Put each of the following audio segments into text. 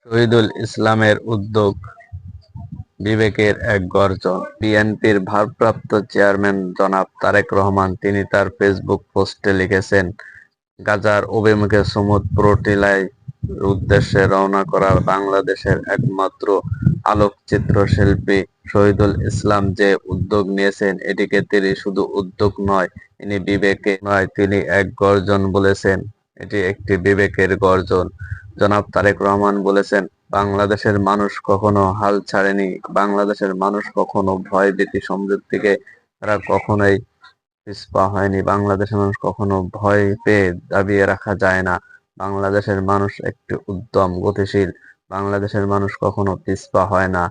শহীদুল ইসলামের উদ্যোগ বিবেকের এক গর্জন। বিএনপির ভারপ্রাপ্ত চেয়ারম্যান জনাব তারেক রহমান তিনি তার ফেসবুক পোস্টে লিখেছেন, গাজার অভিমুখে সুমুদ প্রোটিলায় উদ্দেশ্যে রওনা করা বাংলাদেশের একমাত্র আলোকচিত্র শিল্পী শহীদুল ইসলাম যে উদ্যোগ নিয়েছেন, এটিকে তিনি শুধু উদ্যোগ নয়, ইনি বিবেকে নয়, তিনি এক গর্জন বলেছেন। এটি একটি বিবেকের গর্জন। জনাব তারেক রহমান বলেছেন, বাংলাদেশের মানুষ কখনো হাল ছাড়েনি, বাংলাদেশের মানুষ কখনো ভয় ভীতি সমৃদ্ধিকে তারা কখনোই পিছপা হয়নি, বাংলাদেশের মানুষ কখনো ভয় পেয়ে দাবিয়ে রাখা যায় না। বাংলাদেশের মানুষ একটি উদ্যম গতিশীল, বাংলাদেশের মানুষ কখনো পিছপা হয় না।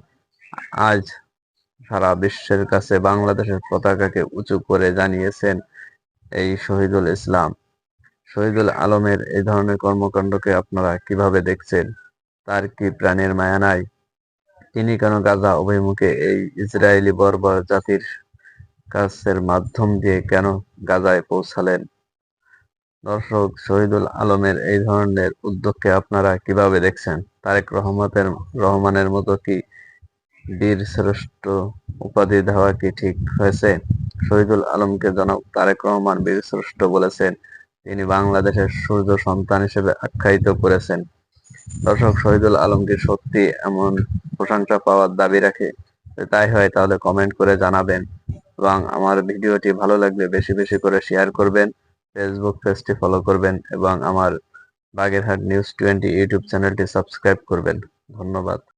আজ সারা বিশ্বের কাছে বাংলাদেশের পতাকাকে উঁচু করে জানিয়েছেন এই শহীদুল ইসলাম। শহীদুল আলমের এই ধরনের কর্মকাণ্ডকে আপনারা কিভাবে দেখছেন? তার কি প্রাণের মায়া নাই? তিনি কেন গাজা অভিমুখে এই ইসরায়েলি বর্বর জাতির কাছের মাধ্যম দিয়ে কেন গাজায় পৌঁছালেন? দর্শক, শহীদুল আলমের এই ধরনের উদ্যোগকে আপনারা কিভাবে দেখছেন? তারেক রহমানের মতো কি বীর শ্রেষ্ঠ উপাধি দেওয়া কি ঠিক হয়েছে? শহীদুল আলমকে জনাব তারেক রহমান বীর শ্রেষ্ঠ বলেছেন, তিনি বাংলাদেশের সূর্য সন্তান হিসেবে আখ্যায়িত করেছেন। দর্শক, শহীদুল আলম কি সত্যি এমন প্রশংসা পাওয়ার দাবি রাখে? যদি তাই হয় তাহলে কমেন্ট করে জানাবেন এবং আমার ভিডিওটি ভালো লাগলে বেশি বেশি করে শেয়ার করবেন, ফেসবুক পেজটি ফলো করবেন এবং আমার বাগেরহাট নিউজ 20 ইউটিউব চ্যানেলটি সাবস্ক্রাইব করবেন। ধন্যবাদ।